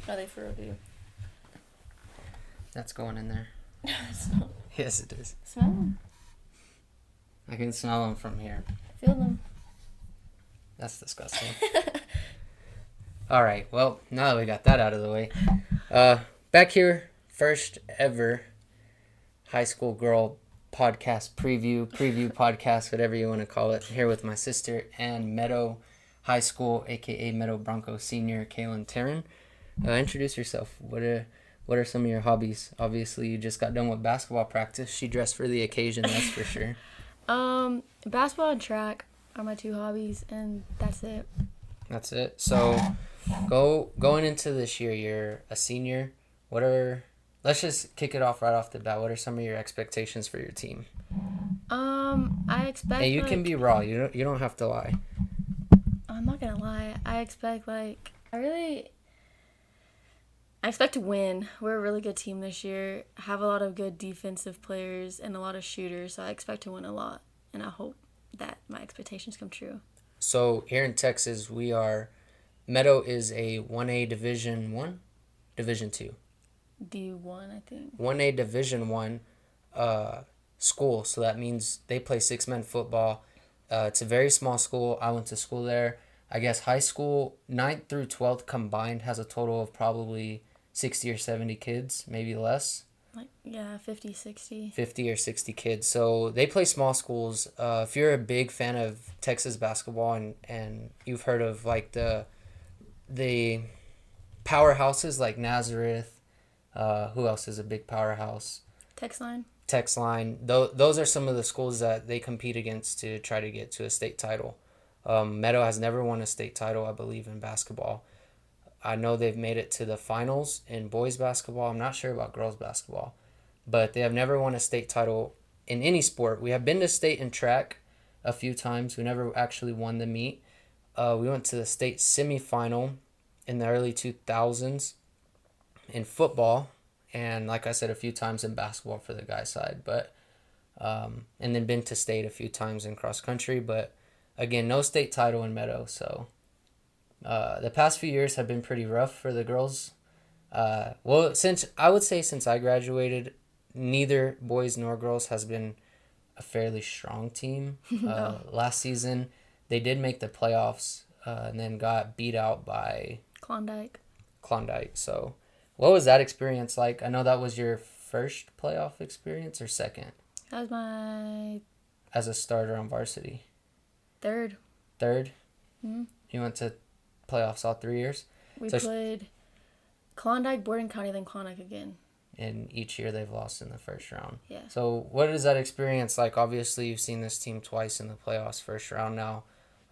No, they for real do. That's going in there. It's not. Yes, it is. Smell them. I can smell them from here. Feel them. That's disgusting. All right. Well, now that we got that out of the way, back here, first ever high school girl podcast preview podcast, whatever you want to call it. Here with my sister and Meadow High School, aka Meadow Bronco Senior, Kaylin Tarin. Introduce yourself. What are some of your hobbies? Obviously, you just got done with basketball practice. She dressed for the occasion, that's for sure. Basketball and track are my two hobbies, and that's it. That's it. So, going into this year, you're a senior. Let's just kick it off right off the bat. What are some of your expectations for your team? I expect. And you can be raw. You don't have to lie. I'm not gonna lie. I expect I expect to win. We're a really good team this year. Have a lot of good defensive players and a lot of shooters, so I expect to win a lot, and I hope that my expectations come true. So here in Texas, Meadow is a 1A Division 1, Division 2. D1, I think. 1A Division 1 school, so that means they play six-man football. It's a very small school. I went to school there. I guess high school, 9th through 12th combined, has a total of probably 60 or 70 kids, maybe less. 50, 60. 50 or 60 kids. So they play small schools. If you're a big fan of Texas basketball and you've heard of the powerhouses like Nazareth, who else is a big powerhouse? Texline. Those are some of the schools that they compete against to try to get to a state title. Meadow has never won a state title, I believe, in basketball. I know they've made it to the finals in boys basketball. I'm not sure about girls basketball. But they have never won a state title in any sport. We have been to state in track a few times. We never actually won the meet. We went to the state semifinal in the early 2000s in football. And like I said, a few times in basketball for the guys' side. But and then been to state a few times in cross country. But again, no state title in Meadow. So the past few years have been pretty rough for the girls. Since I graduated, neither boys nor girls has been a fairly strong team. No. Last season, they did make the playoffs and then got beat out by Klondike. So, what was that experience like? I know that was your first playoff experience or second? That was my as a starter on varsity. Third. Mm-hmm. You went to playoffs all 3 years? We played Klondike, Borden County, then Klondike again. And each year they've lost in the first round. Yeah. So what is that experience like? Obviously, you've seen this team twice in the playoffs, first round now.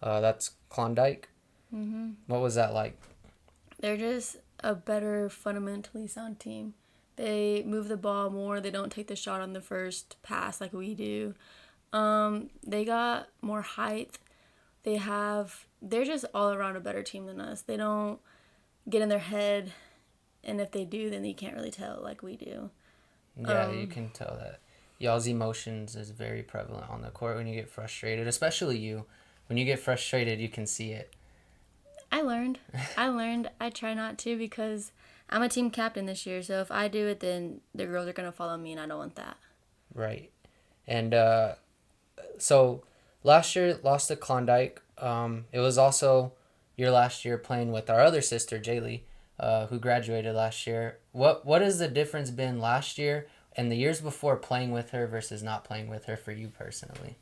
That's Klondike. Mm-hmm. What was that like? They're just a better, fundamentally sound team. They move the ball more. They don't take the shot on the first pass like we do. They got more height. They're just all around a better team than us. They don't get in their head, and if they do, then you can't really tell like we do. Yeah, you can tell that. Y'all's emotions is very prevalent on the court when you get frustrated, especially you. When you get frustrated, you can see it. I learned. I try not to because I'm a team captain this year, so if I do it, then the girls are going to follow me, and I don't want that. Right. And so last year, lost to Klondike. It was also your last year playing with our other sister, Jaylee, who graduated last year. What has the difference been last year and the years before playing with her versus not playing with her for you personally?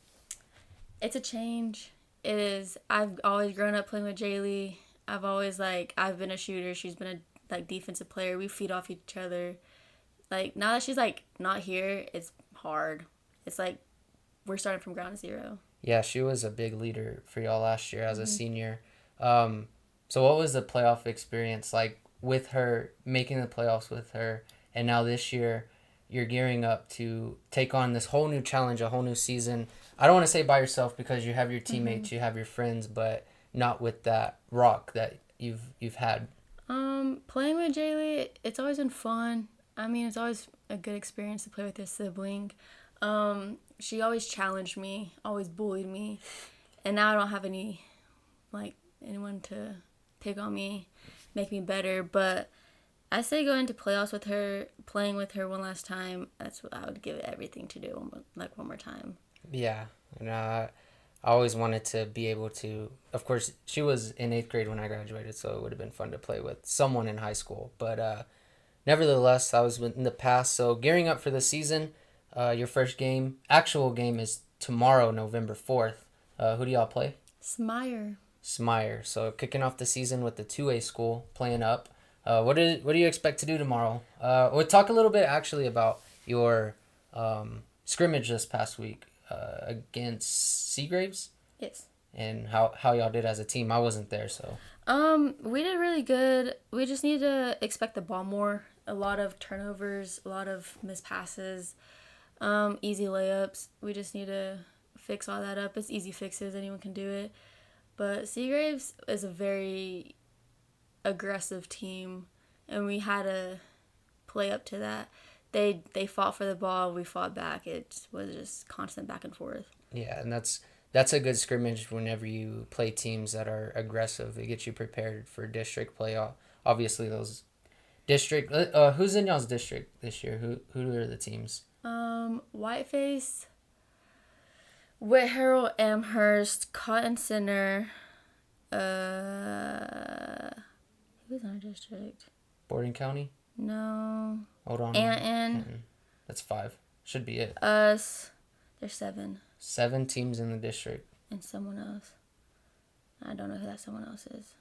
It's a change. It is. I've always grown up playing with Jaylee. I've been a shooter. She's been a defensive player. We feed off each other. Now that she's not here, it's hard. It's we're starting from ground zero. Yeah, she was a big leader for y'all last year as a senior. So what was the playoff experience like with her, making the playoffs with her, and now this year you're gearing up to take on this whole new challenge, a whole new season? I don't want to say by yourself because you have your teammates, you have your friends, but not with that rock that you've had. Playing with Jaylee, it's always been fun. I mean, it's always a good experience to play with your sibling. She always challenged me, always bullied me, and now I don't have anyone to pick on me, make me better, but I say go into playoffs with her, playing with her one last time. That's what I would give it everything to do, one more time. Yeah, and I always wanted to be able to. Of course, she was in 8th grade when I graduated, so it would have been fun to play with someone in high school. But nevertheless, I was in the past. So gearing up for the season, your first game, actual game, is tomorrow, November 4th. Who do y'all play? Smire. Smire. So kicking off the season with the 2A school, playing up. What do you expect to do tomorrow? We'll talk a little bit actually about your scrimmage this past week against Seagraves Yes. and how y'all did as a team. I wasn't there, so. We did really good. We just need to expect the ball more. A lot of turnovers, a lot of missed passes, easy layups. We just need to fix all that up. It's easy fixes. Anyone can do it. But Seagraves is a very aggressive team, and we had to play up to that. They fought for the ball. We fought back. It was just constant back and forth. Yeah, and that's a good scrimmage whenever you play teams that are aggressive. It gets you prepared for district play. Obviously, those district. Who's in y'all's district this year? Who are the teams? Whiteface, Whit Amherst, Cotton Center. Who's in our district? Borden County. No. Hold on. Anton. That's 5. Should be it. Us. There's 7. 7 teams in the district. And someone else. I don't know who that someone else is.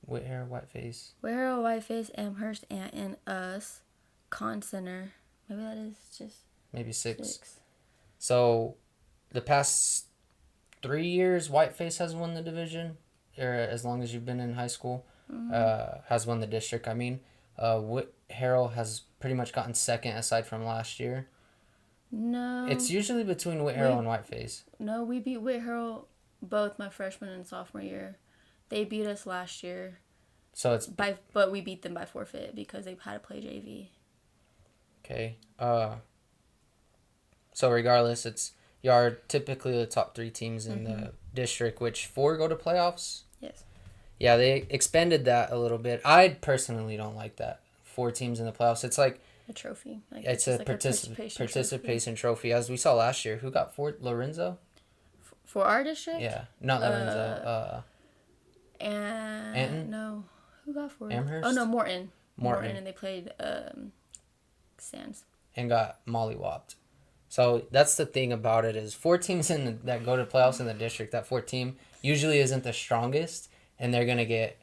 Whiteface. Whiteface, Amherst, Anton, us, Con Center. Maybe that is just maybe 6. So, the past 3 years, Whiteface has won the division, or as long as you've been in high school, has won the district. I mean, Harrell has pretty much gotten second aside from last year. No. It's usually between Harrell and Whiteface. No, we beat Harrell both my freshman and sophomore year. They beat us last year. So it's but we beat them by forfeit because they had to play JV. Okay. So regardless, you are typically the top 3 teams in the district, which 4 go to playoffs. Yes. Yeah, they expanded that a little bit. I personally don't like that. 4 teams in the playoffs. It's like a trophy. It's a participation trophy. As we saw last year. Who got 4th? Lorenzo? For our district? Yeah. Not Lorenzo. Anton? No. Who got 4th? Amherst? Oh, no, Morton. Morton, and they played Sands. And got mollywopped. So that's the thing about it is 4 teams that go to playoffs in the district. That 4th team usually isn't the strongest, and they're going to get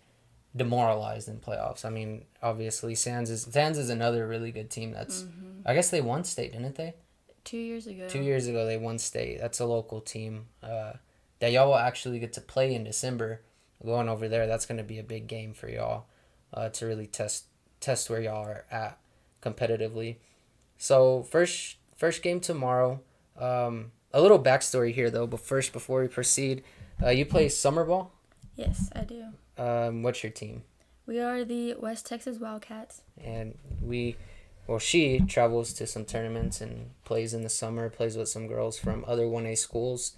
demoralized in playoffs. I mean, obviously, Sands is another really good team. That's I guess they won state, didn't they? 2 years ago. 2 years ago, they won state. That's a local team that y'all will actually get to play in December. Going over there, that's going to be a big game for y'all to really test where y'all are at competitively. So first game tomorrow. A little backstory here though, but first before we proceed, you play summer ball? Yes, I do. What's your team? We are the West Texas Wildcats. And she travels to some tournaments and plays in the summer, plays with some girls from other 1A schools,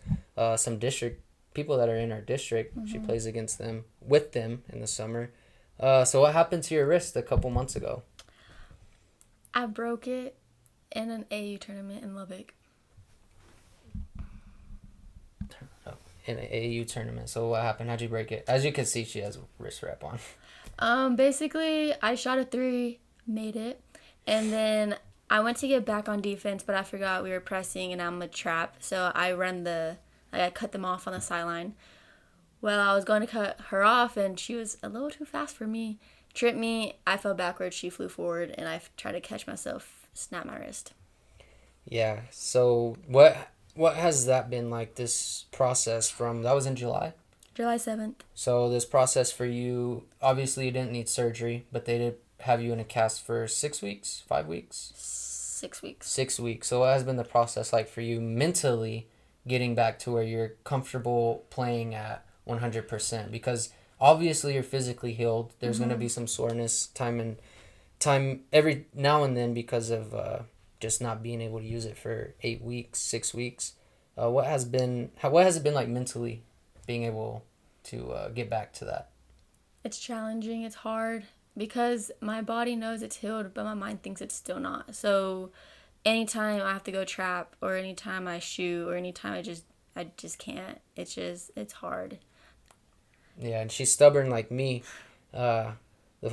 some district people that are in our district. She plays with them in the summer. So what happened to your wrist a couple months ago? I broke it in an AAU tournament in Lubbock. In an AAU tournament. So what happened? How'd you break it? As you can see, she has a wrist wrap on. Basically, I shot a 3, made it, and then I went to get back on defense, but I forgot we were pressing, and I'm a trap, so I cut them off on the sideline. Well, I was going to cut her off, and she was a little too fast for me. Tripped me, I fell backwards, she flew forward, and I tried to catch myself, snap my wrist. Yeah, so what has that been like, this process that was in July? July 7th. So this process for you, obviously you didn't need surgery, but they did have you in a cast for 6 weeks, 5 weeks? 6 weeks. 6 weeks. So what has been the process like for you mentally getting back to where you're comfortable playing at 100%? Because obviously you're physically healed. There's going to be some soreness time every now and then because of just not being able to use it for 8 weeks, 6 weeks. What has it been like mentally being able to get back to that? It's challenging. It's hard. because my body knows it's healed, but my mind thinks it's still not. So anytime I have to go trap, or anytime I shoot, or anytime I just can't. It's hard. Yeah, and she's stubborn like me. The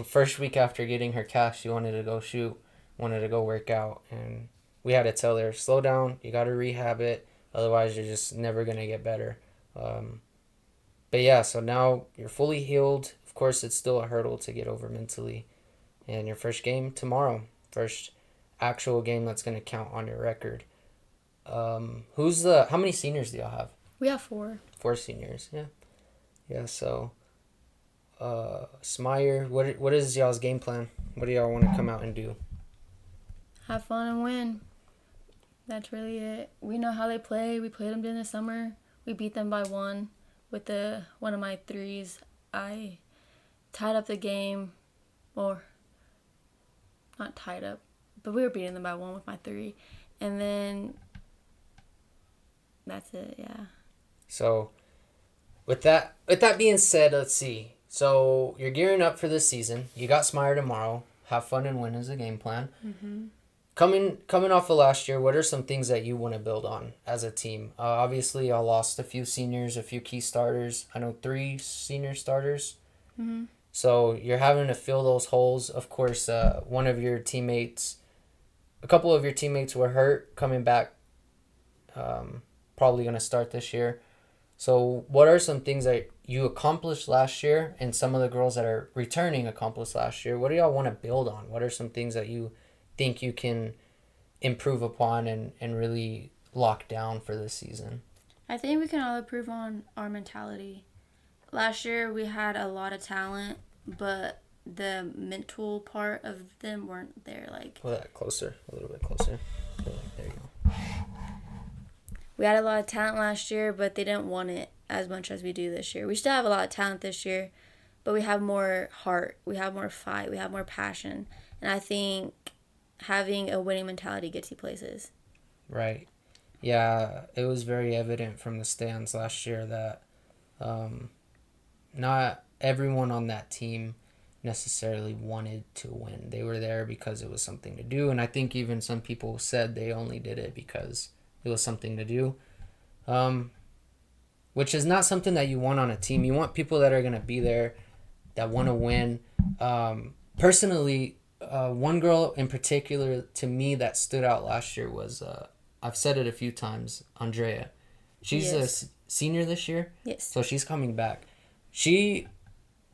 first week after getting her cast, she wanted to go shoot, wanted to go work out, and we had to tell her, slow down, you got to rehab it, otherwise you're just never going to get better. But yeah, so now you're fully healed. Of course, it's still a hurdle to get over mentally. And your first game tomorrow, first actual game that's going to count on your record. How many seniors do y'all have? We have 4. 4 seniors, yeah. Yeah, so Smyer, what is y'all's game plan? What do y'all want to come out and do? Have fun and win. That's really it. We know how they play. We played them during the summer. We beat them by 1 with one of my threes. I tied up the game, or not tied up, but we were beating them by 1 with my 3, and then that's it. Yeah. So with that being said, let's see. So you're gearing up for this season. You got Smyer tomorrow. Have fun and win is the game plan. Mm-hmm. Coming off of last year, what are some things that you want to build on as a team? Obviously, I lost a few seniors, a few key starters. I know 3 senior starters. Mm-hmm. So you're having to fill those holes. Of course, a couple of your teammates were hurt, coming back, probably going to start this year. So what are some things that you accomplished last year, and some of the girls that are returning accomplished last year? What do y'all want to build on? What are some things that you think you can improve upon and really lock down for this season? I think we can all improve on our mentality. Last year we had a lot of talent, but the mental part of them weren't there. Like, a little bit closer. There you go. We had a lot of talent last year, but they didn't want it as much as we do this year. We still have a lot of talent this year, but we have more heart. We have more fight. We have more passion. And I think having a winning mentality gets you places. Right. Yeah, it was very evident from the stands last year that not everyone on that team necessarily wanted to win. They were there because it was something to do, and I think even some people said they only did it because it was something to do, which is not something that you want on a team. You want people that are going to be there, that want to win. Personally, one girl in particular to me that stood out last year was, I've said it a few times, Andrea. She's a senior this year. Yes. So she's coming back. She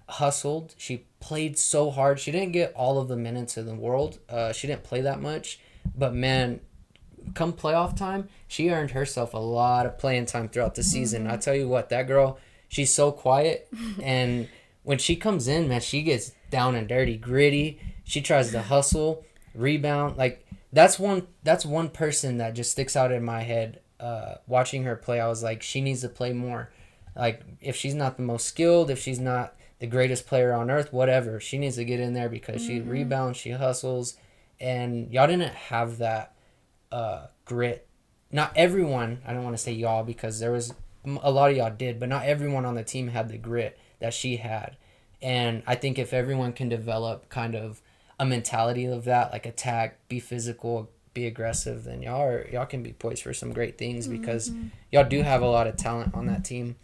hustled. She played so hard. She didn't get all of the minutes in the world. She didn't play that much. But, man, come playoff time, she earned herself a lot of playing time throughout the season. Mm-hmm. I tell you what, that girl, she's so quiet. And when she comes in, man, she gets down and dirty, gritty. She tries to hustle, rebound. Like, that's one person that just sticks out in my head. Watching her play, I was like, she needs to play more. Like, if she's not the most skilled, if she's not the greatest player on earth, whatever, she needs to get in there because she rebounds, she hustles. And y'all didn't have that grit. Not everyone, I don't want to say y'all because there was a lot of y'all did, but not everyone on the team had the grit that she had. And I think if everyone can develop kind of a mentality of that, like attack, be physical, be aggressive, then y'all can be poised for some great things because y'all do have a lot of talent on that team.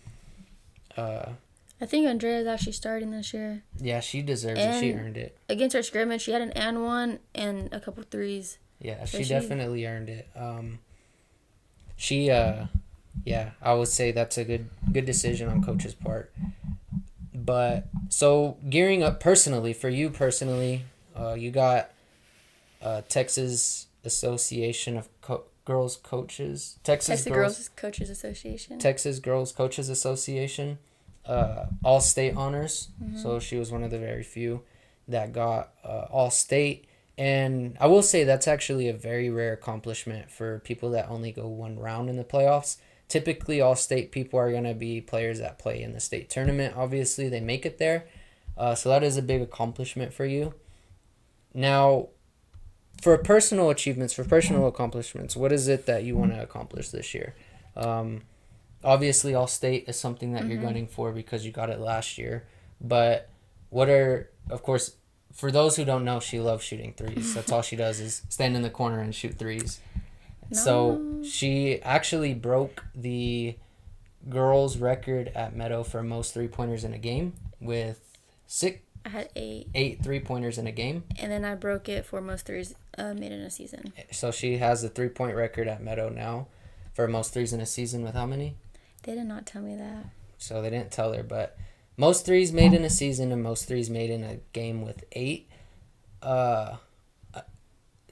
I think Andrea's actually starting this year. Yeah, she deserves it. She earned it. Against her scrimmage, she had an and one and a couple threes. Yeah, she definitely earned it. Yeah, I would say that's a good decision on coach's part. But so gearing up personally, for you personally, you got Texas Association of Girls Coaches. Texas Girls Coaches Association. Texas Girls Coaches Association. All state honors. So she was one of the very few that got all state. And I will say that's actually a very rare accomplishment for people that only go one round in the playoffs. Typically, all state people are going to be players that play in the state tournament. Obviously, they make it there. So that is a big accomplishment for you. Now, for personal achievements, for personal accomplishments, what is it that you want to accomplish this year? Obviously, all state is something that you're gunning for because you got it last year. But what are, of course, for those who don't know, she loves shooting threes. That's all she does is stand in the corner and shoot threes. No. So she actually broke the girls' record at Meadow for most 3-pointers in a game with I had 8. 8 3-pointers in a game. And then I broke it for most threes made in a season. So she has the 3-point record at Meadow now for most threes in a season with how many? They did not tell me that. So they didn't tell her, but most threes made in a season and most threes made in a game with 8.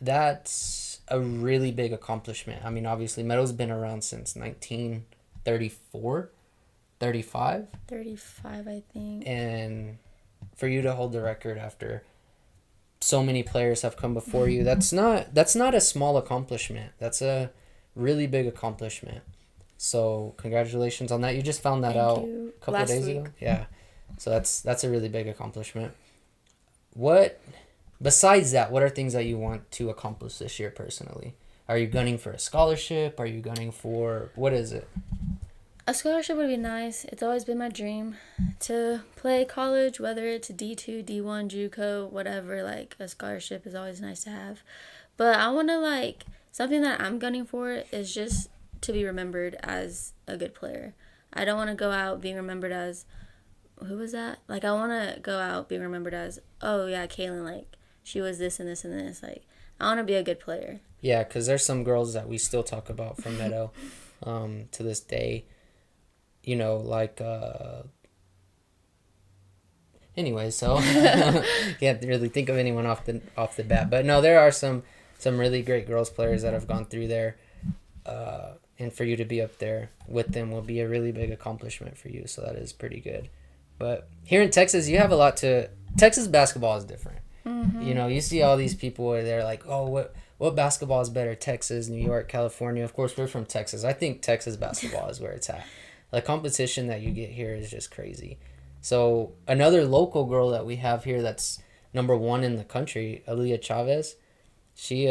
That's a really big accomplishment. I mean, obviously, Meadow's been around since 1934, 35. 35, I think. And for you to hold the record after so many players have come before you, that's not a small accomplishment. That's a really big accomplishment. So congratulations on that. You just found that Thank out you. a couple of Last days week. ago. Yeah. So that's a really big accomplishment. What besides that, what are things that you want to accomplish this year personally? Are you gunning for a scholarship? Are you gunning for what is it? A scholarship would be nice. It's always been my dream to play college, whether it's D2, D1, JUCO, whatever. Like, a scholarship is always nice to have. But I want to, like, something that I'm gunning for is just to be remembered as a good player. I don't want to go out being remembered as, who was that? Like, I want to go out being remembered as, oh, yeah, Kaylin, like, she was this and this and this. Like, I want to be a good player. Yeah, because there's some girls that we still talk about from Meadow to this day. You know, like, anyway, so can't really think of anyone off the bat. But no, there are some really great girls players that have gone through there. And for you to be up there with them will be a really big accomplishment for you. So that is pretty good. But here in Texas, you have a lot to... Texas basketball is different. Mm-hmm. You know, you see all these people where they're like, oh, what basketball is better? Texas, New York, California. Of course, we're from Texas. I think Texas basketball is where it's at. The competition that you get here is just crazy. So another local girl that we have here that's number 1 in the country, Aaliyah Chavez, she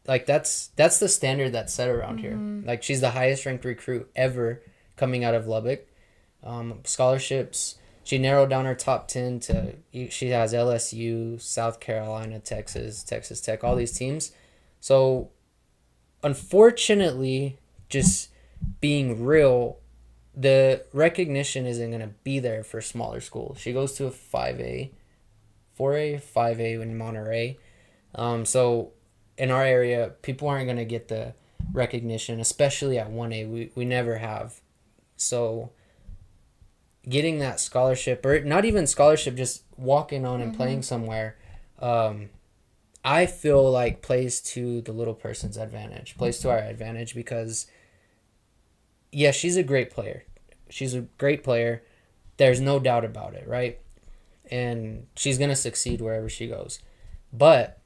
like that's the standard that's set around here. Like, she's the highest ranked recruit ever coming out of Lubbock. Scholarships, she narrowed down her top 10 to, she has LSU, South Carolina, Texas Tech, all these teams. So unfortunately, just being real, the recognition isn't going to be there for smaller schools. She goes to a 4A in Monterey. So in our area, people aren't going to get the recognition, especially at 1A. We never have. So getting that scholarship, or not even scholarship, just walking on and playing somewhere, I feel like plays to the little person's advantage, plays to our advantage, because yeah, she's a great player. She's a great player. There's no doubt about it, right? And she's going to succeed wherever she goes. But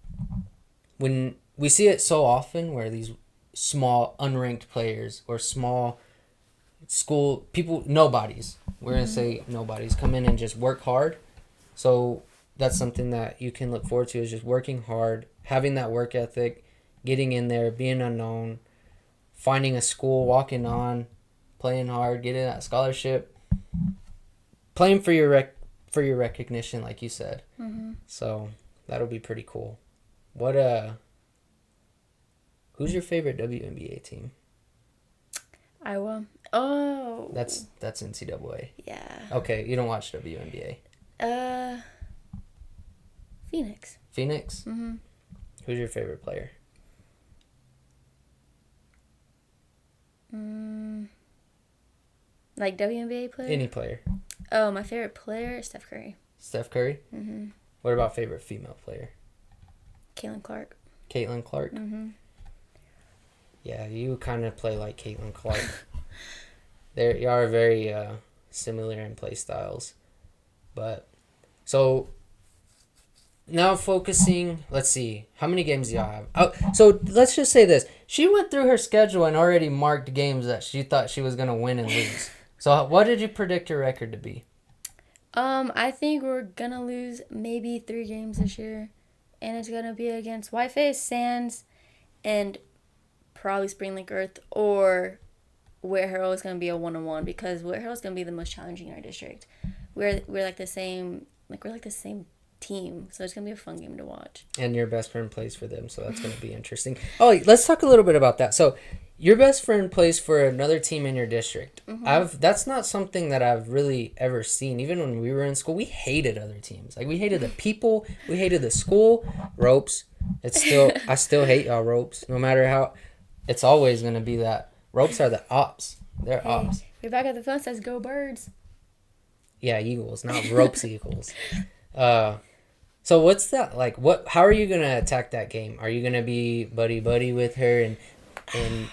when we see it so often where these small unranked players or small school people, nobodies, we're going to say nobodies, come in and just work hard. So that's something that you can look forward to, is just working hard, having that work ethic, getting in there, being unknown, finding a school, walking on, playing hard, getting that scholarship, playing for your recognition, like you said. So that'll be pretty cool. Who's your favorite WNBA team? Iowa. Oh. That's NCAA. Yeah. Okay, you don't watch WNBA. Phoenix. Phoenix? Who's your favorite player? Like WNBA player? Any player. Oh, my favorite player is Steph Curry. Steph Curry? What about favorite female player? Caitlin Clark. Caitlin Clark? Yeah, you kind of play like Caitlin Clark. You are very similar in play styles. But, so, now focusing, let's see, how many games do y'all have? Oh, so let's just say this. She went through her schedule and already marked games that she thought she was going to win and lose. So what did you predict your record to be? I think we're going to lose maybe 3 games this year. And it's going to be against Whiteface, Sands, and probably Spring Lake Earth, or Ware Harrell is going to be a 1-on-1, because Ware Harrell is going to be the most challenging in our district. We're like the same team, so it's gonna be a fun game to watch. And your best friend plays for them, so that's going to be interesting. Oh, let's talk a little bit about that. So, your best friend plays for another team in your district. That's not something that I've really ever seen. Even when we were in school, we hated other teams. Like we hated the people, we hated the school. Ropes. I still hate y'all Ropes. No matter how, it's always going to be that. Ropes are the ops. They're ops. Your back of the phone says "Go Birds." Yeah, Eagles, not Ropes Eagles. So what's that like? How are you gonna attack that game? Are you gonna be buddy with her and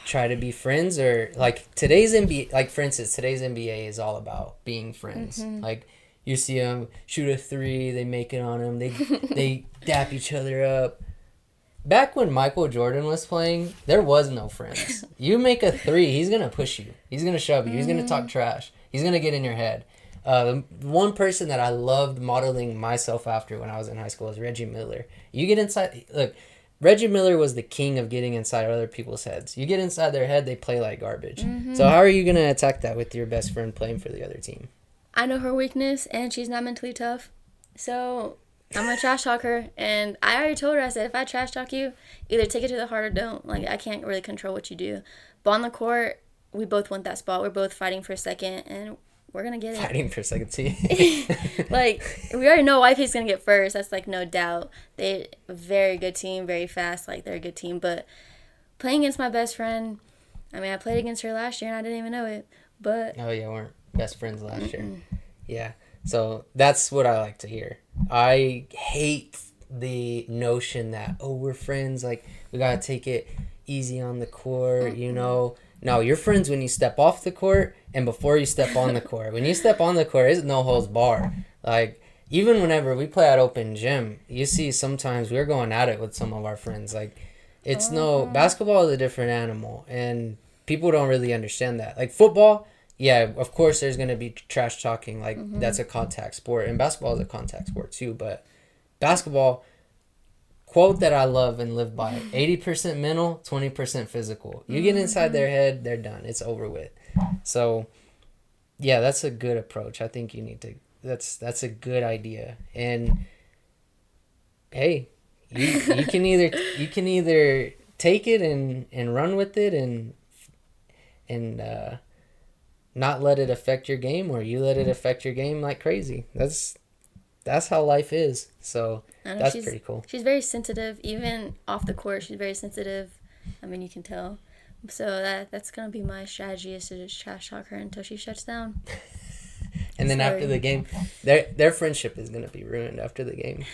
try to be friends, or like today's NBA? Like for instance, today's NBA is all about being friends. Like you see them shoot a three, they make it on them, they dap each other up. Back when Michael Jordan was playing, there was no friends. You make a three, he's gonna push you, he's gonna shove you, he's gonna talk trash, he's gonna get in your head. The one person that I loved modeling myself after when I was in high school was Reggie Miller. You get inside, look, Reggie Miller was the king of getting inside other people's heads. You get inside their head, they play like garbage. So how are you going to attack that with your best friend playing for the other team? I know her weakness, and she's not mentally tough. So I'm going to trash talk her. And I already told her, I said, if I trash talk you, either take it to the heart or don't. Like, I can't really control what you do. But on the court, we both want that spot. We're both fighting for a second, and we're going to get it. Fighting for a second team. Like, we already know Whiteface's going to get first. That's, like, no doubt. They're a very good team, very fast. Like, they're a good team. But playing against my best friend, I mean, I played against her last year, and I didn't even know it. But oh, yeah, we weren't best friends last year. Yeah. So that's what I like to hear. I hate the notion that, oh, we're friends. Like, we got to take it easy on the court, you know. No, you're friends when you step off the court and before you step on the court. When you step on the court, it's no holds bar. Like, even whenever we play at open gym, you see sometimes we're going at it with some of our friends. Like, it's basketball is a different animal, and people don't really understand that. Like, football, yeah, of course there's going to be trash talking. Like, that's a contact sport, and basketball is a contact sport too. But basketball, quote that I love and live by, 80% mental, 20% physical. You get inside their head, they're done. It's over with. So, yeah, that's a good approach. I think you need to, that's a good idea. And, hey, you can either take it and run with it and not let it affect your game, or you let it affect your game like crazy. That's how life is. So that's pretty cool. She's very sensitive. Even off the court, she's very sensitive. I mean, you can tell. So that's going to be my strategy, is to just trash talk her until she shuts down. And then after the game, their friendship is going to be ruined after the game.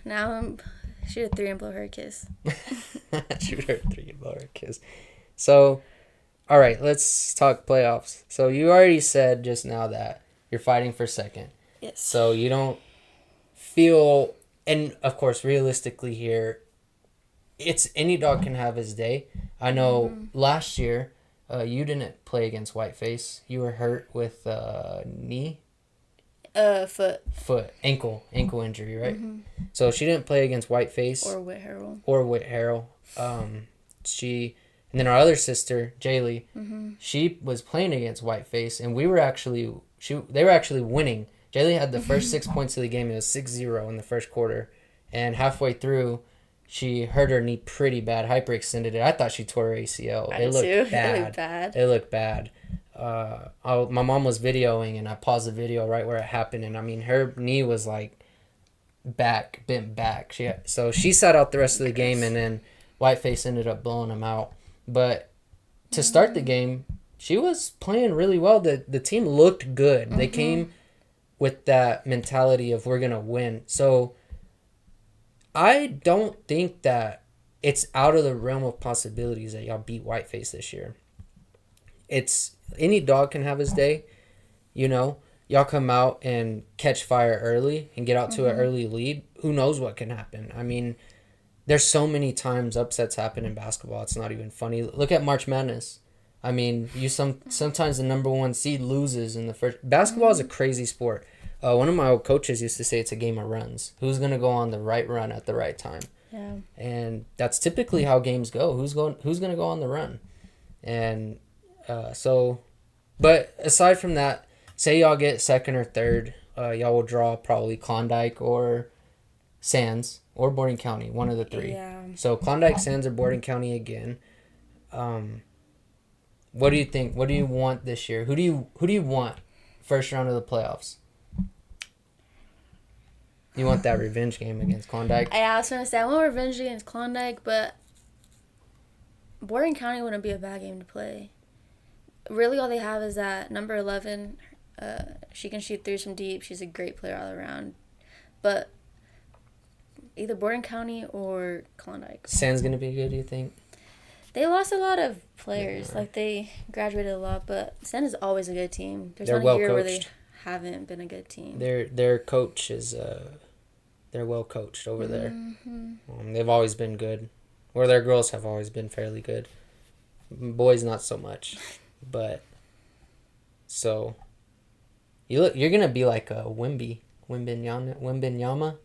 Now, shoot a three and blow her a kiss. Shoot her a three and blow her a kiss. So, all right, let's talk playoffs. So you already said just now that you're fighting for second. Yes. So you don't feel, and of course realistically here, it's any dog can have his day. I know last year you didn't play against Whiteface. You were hurt with knee, foot, ankle injury, right? So she didn't play against Whiteface or Whit Harrell. And then our other sister Jaylee, she was playing against Whiteface, and they were actually winning. Jaylee had the first 6 points of the game. It was 6-0 in the first quarter. And halfway through, she hurt her knee pretty bad, hyperextended it. I thought she tore her ACL. It looked bad. My mom was videoing, and I paused the video right where it happened. And, I mean, her knee was, like, bent back. So she sat out the rest of the game, and then Whiteface ended up blowing him out. But to start the game, she was playing really well. The team looked good. They came with that mentality of we're going to win. So I don't think that it's out of the realm of possibilities that y'all beat Whiteface this year. It's any dog can have his day, you know. Y'all come out and catch fire early and get out to an early lead. Who knows what can happen? I mean, there's so many times upsets happen in basketball. It's not even funny. Look at March Madness. I mean, sometimes the number one seed loses in the first. Basketball is a crazy sport. One of my old coaches used to say it's a game of runs. Who's going to go on the right run at the right time? Yeah. And that's typically how games go. Who's going to go on the run? And but aside from that, say y'all get second or third, y'all will draw probably Klondike or Sands, or Borden County, one of the three. Yeah. So Klondike, Sands, or Borden County again. What do you think? What do you want this year? Who do you want first round of the playoffs? You want that revenge game against Klondike? I was going to say, I want revenge against Klondike, but Borden County wouldn't be a bad game to play. Really, all they have is that number 11. She can shoot threes from deep. She's a great player all around. But either Borden County or Klondike. Sands going to be good, do you think? They lost a lot of players. Yeah. Like, they graduated a lot, but Sen is always a good team. There's They're not well a year where they coached. haven't been a good team. Their coach is they're well coached over there. They've always been good, or their girls have always been fairly good. Boys not so much, but so you're gonna be like a Wimbinyama.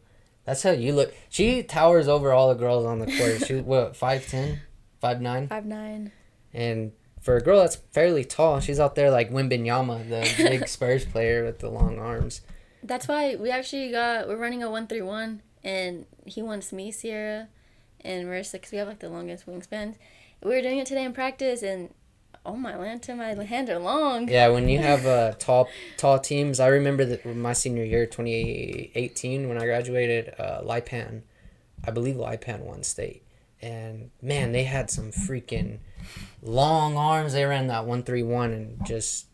That's how you look. She towers over all the girls on the court. She what 5'10", 5'9"? 5'9". And for a girl that's fairly tall, she's out there like Wimbinyama, the big Spurs player with the long arms. That's why we're running a 1-3-1, and he wants me, Sierra, and Marissa, because we have like the longest wingspans. We were doing it today in practice, and oh my Lanta, my hands are long. Yeah, when you have tall teams, I remember that my senior year, 2018, when I graduated, Lipan, I believe Lipan won state. And, man, they had some freaking long arms. They ran that 1-3-1 and just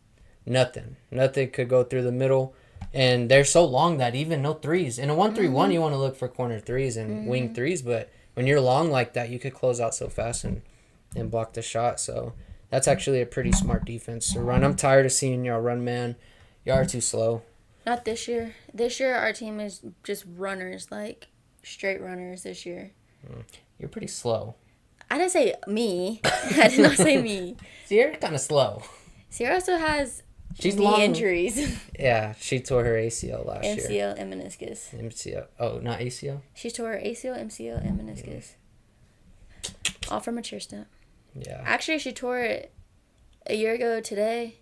nothing. Nothing could go through the middle. And they're so long that even no threes. In a 1-3-1, you want to look for corner threes and wing threes. But when you're long like that, you could close out so fast and block the shot. So that's actually a pretty smart defense to run. I'm tired of seeing y'all run, man. Y'all are too slow. Not this year. This year, our team is just runners, like straight runners this year. You're pretty slow. I didn't say me. I did not say me. Sierra's kind of slow. Sierra also has She's knee long. injuries. Yeah, she tore her ACL last year. MCL and meniscus. MCL. Oh, not ACL? She tore her ACL, MCL, and meniscus. All from a chair step. Yeah. Actually, she tore it a year ago today,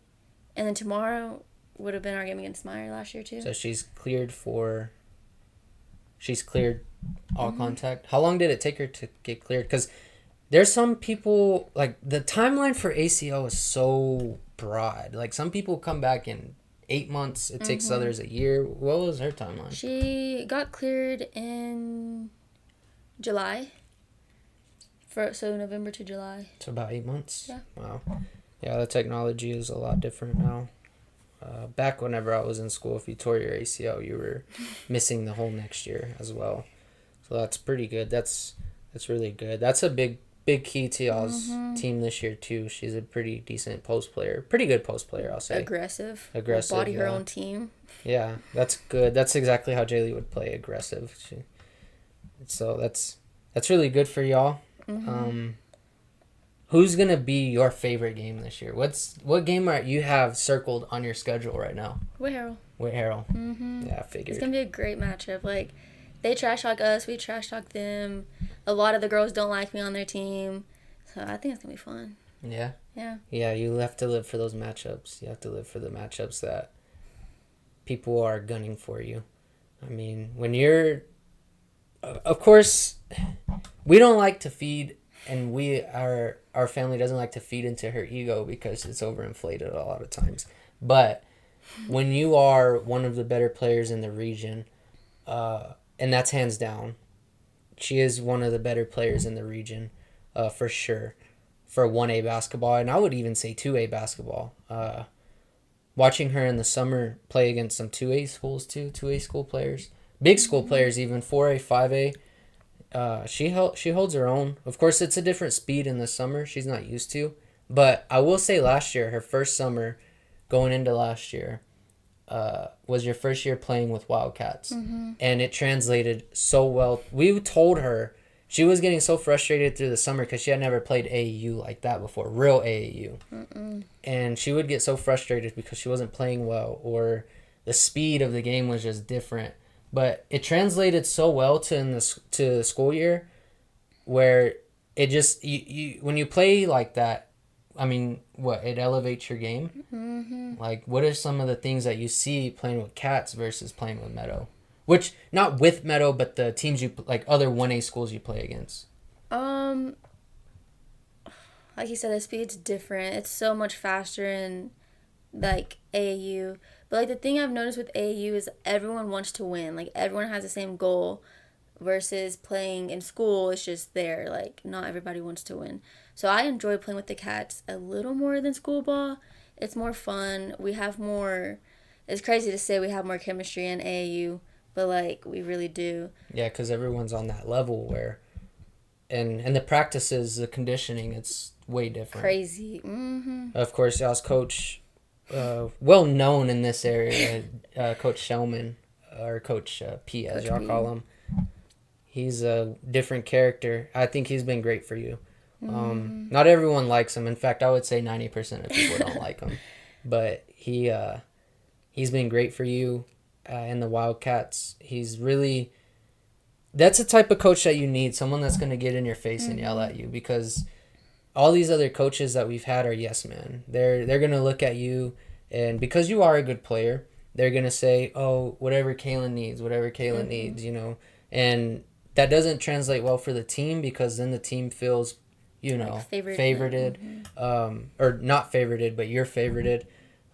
and then tomorrow would have been our game against Meyer last year too. So she's cleared all contact. How long did it take her to get cleared? Because there's some people, like, the timeline for ACL is so broad. Like, some people come back in 8 months. It takes others a year. What was her timeline? She got cleared in July. So November to July. So about 8 months? Yeah. Wow. Yeah, the technology is a lot different now. Back whenever I was in school, if you tore your ACL, you were missing the whole next year as well. So that's pretty good. That's really good. That's a big key to y'all's team this year too. She's a pretty decent post player. Pretty good post player, I'll say. Aggressive. Body yeah. her own team. Yeah, that's good. That's exactly how Jaylee would play, aggressive. So that's really good for y'all. Who's gonna be your favorite game this year? What game you have circled on your schedule right now? With Harold. Yeah, I figured. It's gonna be a great matchup. Like, they trash talk us, we trash talk them. A lot of the girls don't like me on their team, so I think it's gonna be fun. Yeah. Yeah. Yeah, you have to live for those matchups. You have to live for the matchups that people are gunning for you. I mean, when you're, of course, we don't like to feed, and our family doesn't like to feed into her ego because it's overinflated a lot of times. But when you are one of the better players in the region, and that's hands down, she is one of the better players in the region, for sure, for 1A basketball, and I would even say 2A basketball. Watching her in the summer play against some 2A schools too, 2A school players, big school players, even 4A, 5A. She holds her own. Of course, it's a different speed in the summer. She's not used to. But I will say last year, her first summer, going into last year, was your first year playing with Wildcats. And it translated so well. We told her she was getting so frustrated through the summer because she had never played AAU like that before, real AAU. And she would get so frustrated because she wasn't playing well or the speed of the game was just different. But it translated so well to the school year, where it just you when you play like that, I mean, it elevates your game. Like, what are some of the things that you see playing with Cats versus playing with Meadow? Which, not with Meadow, but the teams like other 1A schools you play against. Um, like you said, the speed's different. It's so much faster in like AAU. But like the thing I've noticed with AAU is everyone wants to win. Like everyone has the same goal versus playing in school, it's just there. Like not everybody wants to win. So I enjoy playing with the Cats a little more than school ball. It's more fun. We have more. It's crazy to say we have more chemistry in AAU, but like we really do. Yeah, because everyone's on that level where, and the practices, the conditioning, it's way different. Crazy. Mm-hmm. Of course, y'all's coach, well known in this area, Coach Shellman, or Coach P, as Coach y'all P. call him. He's a different character. I think he's been great for you. Not everyone likes him. In fact, I would say 90% of people don't like him. But he's been great for you in the Wildcats. He's really... That's the type of coach that you need, someone that's going to get in your face and yell at you, because all these other coaches that we've had are yes men. They're going to look at you, and because you are a good player, they're going to say, oh, whatever Kaylin needs, you know. And that doesn't translate well for the team, because then the team feels, you know, Like favorited, or not favorited, but you're favorited.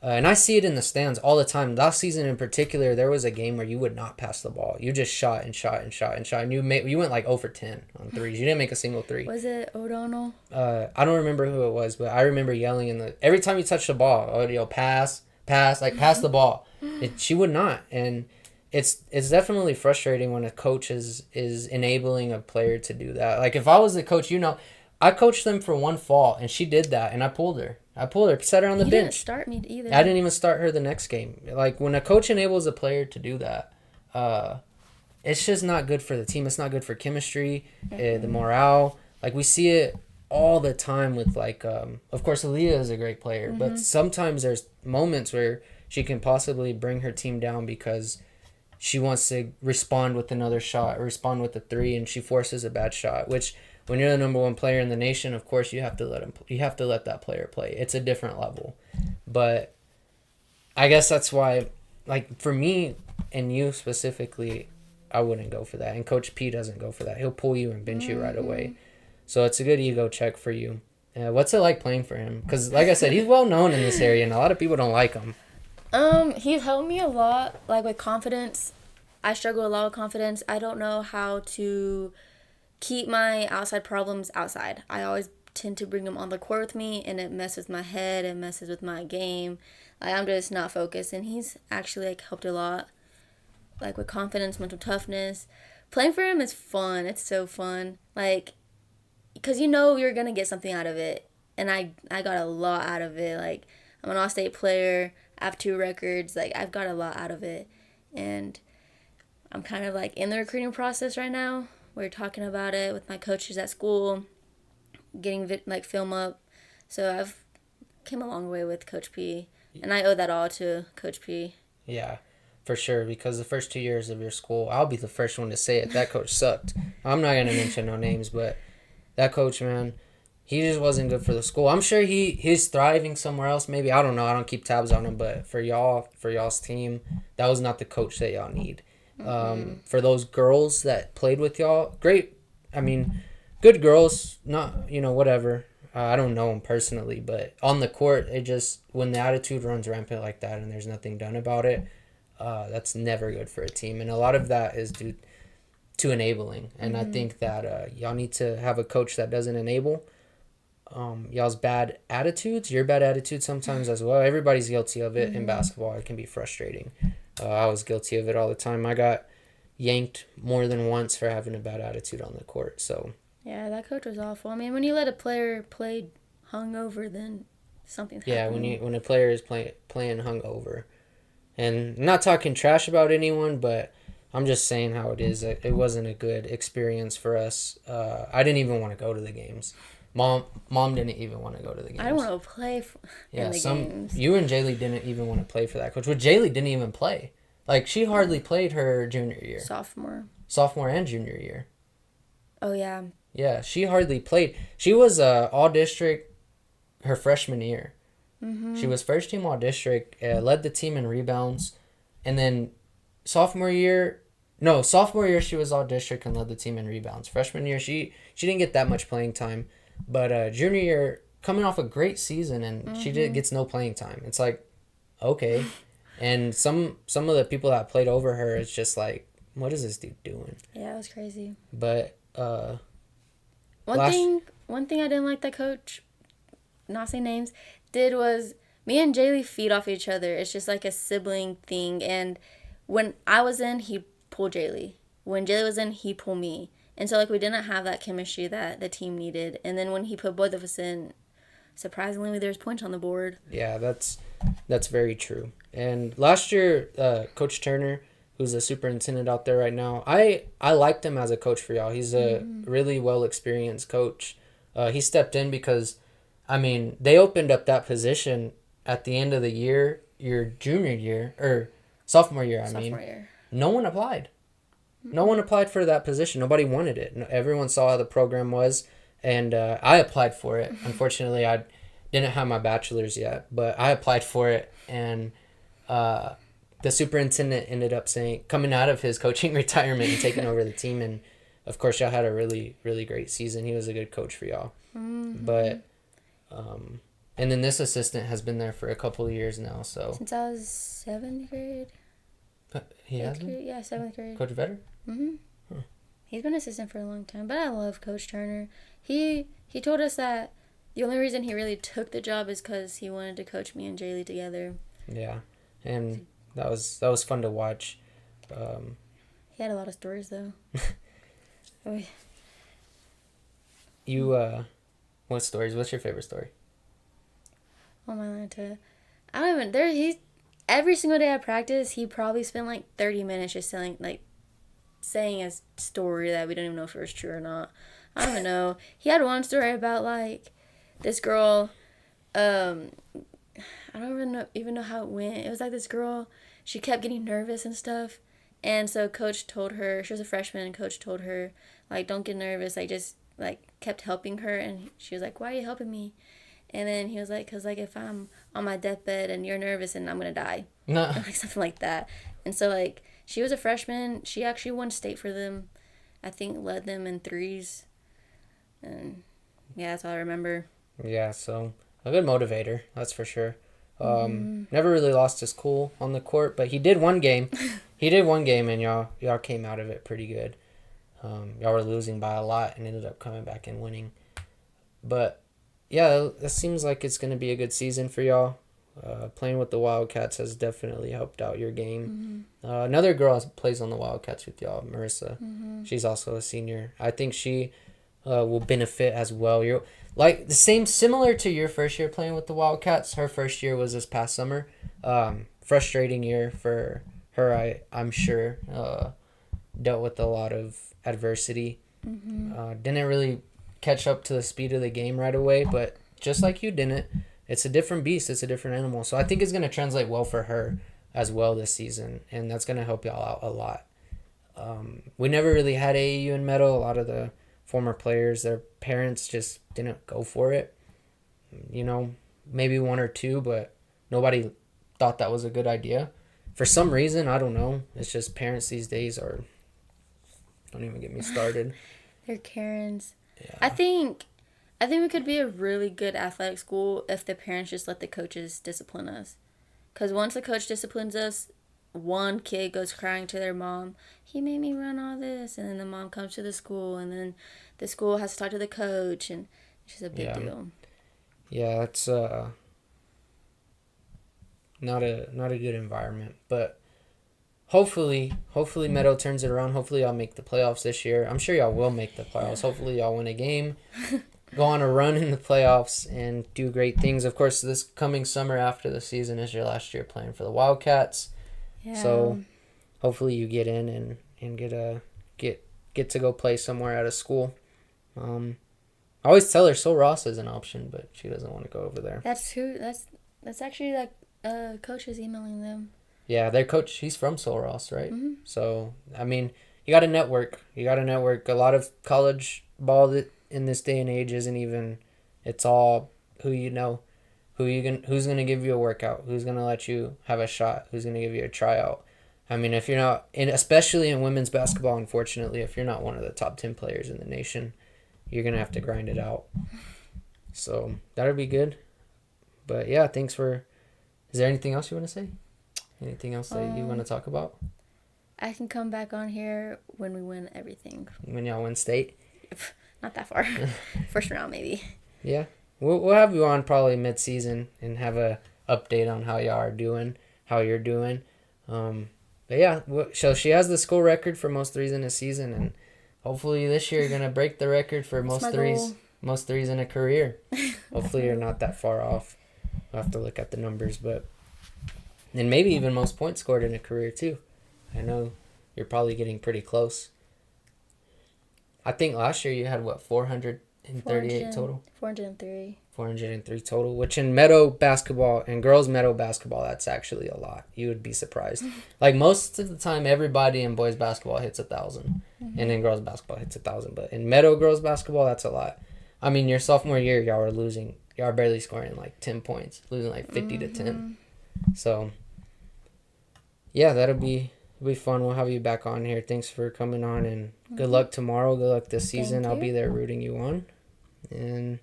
And I see it in the stands all the time. Last season in particular, there was a game where you would not pass the ball. You just shot and shot and shot and shot. And you went like 0 for 10 on threes. You didn't make a single three. Was it O'Donnell? I don't remember who it was, but I remember yelling every time you touch the ball, oh, you know, pass, pass the ball. She would not. And it's definitely frustrating when a coach is enabling a player to do that. Like if I was the coach, you know, I coached them for one fall, and she did that, and I pulled her, set her on the bench. You didn't start me either. I didn't even start her the next game. Like when a coach enables a player to do that, it's just not good for the team. It's not good for chemistry, the morale. Like we see it all the time with like, of course, Aaliyah is a great player, but sometimes there's moments where she can possibly bring her team down because she wants to respond with another shot, or respond with a three, and she forces a bad shot. Which, when you're the number one player in the nation, of course you have to let that player play. It's a different level. But I guess that's why, like for me and you specifically, I wouldn't go for that. And Coach P doesn't go for that. He'll pull you and bench you right away. So it's a good ego check for you. What's it like playing for him? Because like I said, he's well known in this area, and a lot of people don't like him. He's helped me a lot, like with confidence. I struggle a lot with confidence. I don't know how to keep my outside problems outside. I always tend to bring them on the court with me, and it messes with my head, it messes with my game. Like I'm just not focused, and he's actually like helped a lot, like with confidence, mental toughness. Playing for him is fun. It's so fun, like because you know you're gonna get something out of it, and I got a lot out of it. Like I'm an all-state player. I have 2 records. Like I've got a lot out of it, and I'm kind of like in the recruiting process right now. We're talking about it with my coaches at school, getting like film up. So I've came a long way with Coach P, and I owe that all to Coach P. Yeah, for sure, because the first 2 years of your school, I'll be the first one to say it, that coach sucked. I'm not going to mention no names, but that coach, man, he just wasn't good for the school. I'm sure he's thriving somewhere else, maybe. I don't know. I don't keep tabs on him, but for y'all's team, that was not the coach that y'all need. For those girls that played with y'all, great. I mean, good girls, not, you know, whatever. I don't know them personally, but on the court, it just, when the attitude runs rampant like that and there's nothing done about it, that's never good for a team. And a lot of that is due to enabling. And I think that y'all need to have a coach that doesn't enable. Y'all's bad attitudes, your bad attitude sometimes as well. Everybody's guilty of it in basketball. It can be frustrating. I was guilty of it all the time. I got yanked more than once for having a bad attitude on the court. So yeah, that coach was awful. I mean, when you let a player play hungover, then something's happening. When a player is playing hungover, and I'm not talking trash about anyone, but I'm just saying how it is. It wasn't a good experience for us. I didn't even want to go to the games. Mom didn't even want to go to the games. I don't want to play in the games. You and Jaylee didn't even want to play for that coach. But Jaylee didn't even play. Like, she hardly played her junior year. Sophomore and junior year. Oh, yeah. Yeah, she hardly played. She was all-district her freshman year. She was first-team all-district, led the team in rebounds. And then sophomore year, No, sophomore year she was all district and led the team in rebounds. Freshman year she didn't get that much playing time, but junior year coming off a great season and she did gets no playing time. It's like okay, and some of the people that played over her, it's just like what is this dude doing? Yeah, it was crazy. But One last thing, one thing I didn't like that coach, not say names, did was me and Jaylee feed off each other. It's just like a sibling thing. And when I was in, he pulled Jaylee. When Jaylee was in, he pulled me. And so like we didn't have that chemistry that the team needed. And then when he put both of us in, surprisingly, there's points on the board. yeah, that's very true. And last year, Coach Turner, who's a superintendent out there right now, I liked him as a coach for y'all. He's a really well experienced coach. He stepped in because, I mean, they opened up that position at the end of the year, your junior year or sophomore year. Sophomore year. No one applied. No one applied for that position. Nobody wanted it. Everyone saw how the program was, and I applied for it. Unfortunately, I didn't have my bachelor's yet, but I applied for it, and the superintendent ended up saying, coming out of his coaching retirement and taking over the team, and of course, y'all had a really, really great season. He was a good coach for y'all. But, and then this assistant has been there for a couple of years now, so. Since I was 7th grade. He has been? Yeah, 7th grade. Coach Vetter? He's been assistant for a long time, but I love Coach Turner. He told us that the only reason he really took the job is because he wanted to coach me and Jaylee together. Yeah, and that was fun to watch. He had a lot of stories though. What stories? What's your favorite story? Oh my Lanta. I don't even he's every single day at practice he probably spent like 30 minutes just saying a story that we don't even know if it was true or not. I don't even know. He had one story about like this girl, I don't even know how it went. It was like this girl, she kept getting nervous and stuff. And so coach told her, she was a freshman, and coach told her, like, don't get nervous. Like, just, like, kept helping her. And she was like, why are you helping me? And then he was like, because, like, if I'm on my deathbed and you're nervous and I'm going to die. No. Like, something like that. And so, like, she was a freshman. She actually won state for them. I think led them in threes. And, yeah, that's all I remember. Yeah, so a good motivator, that's for sure. Never really lost his cool on the court, but he did one game. And y'all came out of it pretty good. Y'all were losing by a lot and ended up coming back and winning. But yeah, it seems like it's going to be a good season for y'all. Playing with the Wildcats has definitely helped out your game. Another girl plays on the Wildcats with y'all, Marissa. She's also a senior. I think she will benefit as well. You're like the same, similar to your first year playing with the Wildcats. Her first year was this past summer. Frustrating year for her, I'm sure. Dealt with a lot of adversity. Didn't really catch up to the speed of the game right away, but just like you didn't, it's a different beast. It's a different animal. So I think it's going to translate well for her as well this season, and that's going to help y'all out a lot. We never really had AAU in Meadow. A lot of the former players, their parents just didn't go for it. You know, maybe one or two, but nobody thought that was a good idea. For some reason, I don't know. It's just parents these days are... Don't even get me started. They're Karens. Yeah. I think we could be a really good athletic school if the parents just let the coaches discipline us. Because once the coach disciplines us, one kid goes crying to their mom, he made me run all this, and then the mom comes to the school, and then the school has to talk to the coach, and it's just a big deal. Yeah, it's not a good environment, but hopefully Meadow turns it around. Hopefully y'all make the playoffs this year. I'm sure y'all will make the playoffs. Hopefully y'all win a game, go on a run in the playoffs, and do great things. Of course, this coming summer after the season is your last year playing for the Wildcats. Yeah. So hopefully you get in and get to go play somewhere at a school. I always tell her Sul Ross is an option, but she doesn't want to go over there. That's who. That's actually like coach is emailing them. Yeah, their coach, he's from Sul Ross, right? So I mean, you got to network. A lot of college ball in this day and age isn't even. It's all who you know, who's gonna give you a workout, who's gonna let you have a shot, who's gonna give you a tryout. I mean, if you're not, and especially in women's basketball, unfortunately, if you're not one of the top 10 players in the nation, you're going to have to grind it out. So that'll be good. But yeah, thanks for. Is there anything else you want to say? Anything else that you want to talk about? I can come back on here when we win everything. When y'all win state? Not that far. First round, maybe. Yeah. We'll have you on probably mid-season and have a update on how y'all are doing, how you're doing. But yeah, so she has the school record for most threes in a season, and hopefully this year you're gonna break the record for most threes in a career. Hopefully you're not that far off. I'll have to look at the numbers, but and maybe even most points scored in a career too. I know you're probably getting pretty close. I think last year you had what 438 total. 403. 403 total, which in Meadow basketball and girls Meadow basketball, that's actually a lot. You would be surprised. Like most of the time, everybody in boys basketball hits 1,000, and in girls basketball hits 1,000. But in Meadow girls basketball, that's a lot. I mean, your sophomore year, y'all were losing. Y'all were barely scoring like 10 points, losing like 50 to 10. So, yeah, that'll be fun. We'll have you back on here. Thanks for coming on, and good luck tomorrow. Good luck this season. I'll be there rooting you on, and.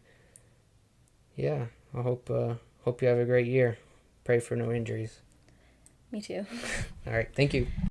Yeah, I hope you have a great year. Pray for no injuries. Me too. All right, thank you.